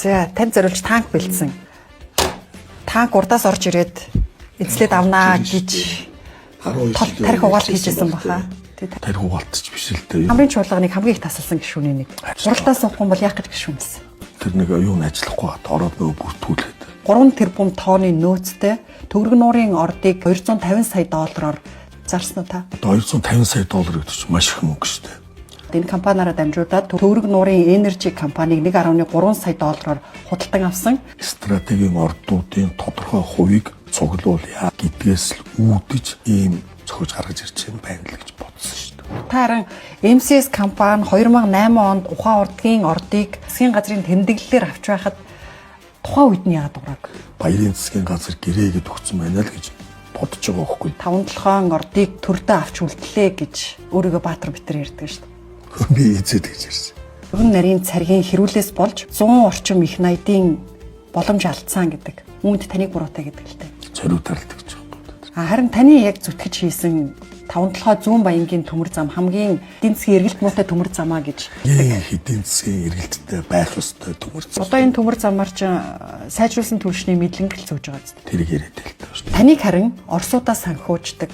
Тэсвэ танд зориулж танк бэлдсэн. Танк урдаас орж ирээд эзлээд авнаа гэж тарих угаалт хийжсэн баха. Тарих угаалт ч биш л дээ. Хамгийн чуулганыг хамгийн их тасалсан гишүүний нэг. Уралдаас суухгүй бол яах гэж гишүүнээс. Тэр нэг юуны ажиллахгүй хат ороод нөгөө бүртгүүлээд. 3 тэрбум тонны нөөцтэй төгрөг нуурын ордыг 250 сая доллараар зарсан уу та? Одоо 250 сая доллар гэдэг чинь маш их мөнгө шүү дээ. Энэ компаниараа дамжуулаад төгрөг нуурын энержи компанийг 1.3 сая доллараар худалдан авсан. Стратегийн ордуудын тодорхой хувийг цуглуулъя гэдгээс л үүдэж ийм зохиож гаргаж ирж байна л гэж бодсон шүү дээ. Харин MCS компани 2008 онд Ухаан урдгийн ордыг засгийн газрын тэмдэглэлээр авч байхад тухайн үед нь яагаад дуурайг? Баярын засгийн газар гэрээгээд өгсөн байна л гэж бодож байгаа байхгүй. 5-7 ордыг төрдөө авч үлдлээ гэж өөрийгөө Баатар Битэр ярьдаг шүү дээ. Би эзэд гэж ярьсан. Өргөн нарийн царгийн хэрүүлээс болж 100 орчим их найдын боломж алдсан гэдэг. Үүнд таныг буруутай гэдэг л дээ. Зориу таралдаг гэж байна. Харин таны яг зүтгэж хийсэн 5-7 зүүн баянгийн төмөр зам хамгийн эдийн засгийн эргэлт муутай төмөр замаа гэж. Эдийн засгийн эргэлттэй байх ёстой төмөр зам. Одоо энэ төмөр замаар ч сайжруулсан түвшний мэдлэнгэл зөөж байгаа зү. Тэрийг яриад л таа шүү. Таныг харин Оросуудаа санхууждаг,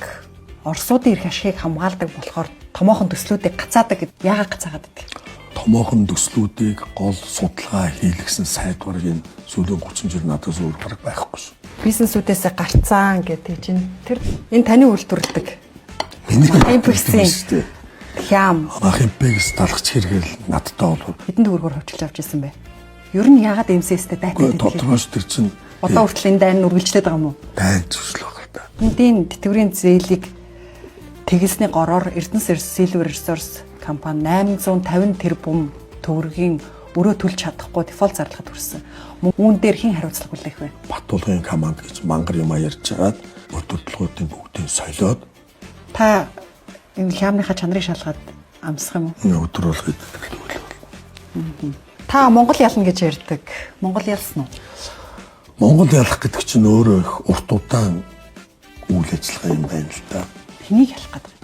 Оросуудын эрх ашигыг хамгаалдаг болохоор томоохон төслүүдийг гацаадаг гэд яагаад гацаагаад байдаг? Томоохон төслүүдийг гол судалгаа хийлгэсэн сайдвар энэ сүүлийн 30 жил надаас өөр гараг байхгүй шүү. Бизнесүүдээс гарцаан гэдэг чинь тэр энэ таны үйлдвэрлэдэг. Импексын хям Ах импекс талхч хэрэгэл надтай бол хэдэн төгрөгөөр хөвчилж авч ирсэн бэ? Ер нь яагаад MCS-тэй дайтаад байдаг? Тодорхойш тэр чинь одоо хүртэл энэ дайн үргэлжлээд байгаа юм уу? дайн зөвшөл байгаа л да. Эндийн тэтгэврийн зээлийг тэгэлсний гороор Эрдэнэс Silver Resource компани 850 тэрбум төгрөгийн өрөө төлж чадахгүй дефолт зарлахад хүрсэн. Үүн дээр хэн хариуцлага хүлээх вэ? Батулгын команд гэж мангар юм ярьж хагаад өдөртлгүүдийн бүгдийг солиод Та энэ хямныхаа чанарыг шалгаад амсах юм уу? өдөр болгоод төлөвлөл. Та Монгол ялна гэж ярьдаг. Монгол ялсан уу? Монгол ялах гэдэг чинь өөрөө их урт удаан үйл ажиллагаа юм байна л да. Хэнийг ялах гэдэг?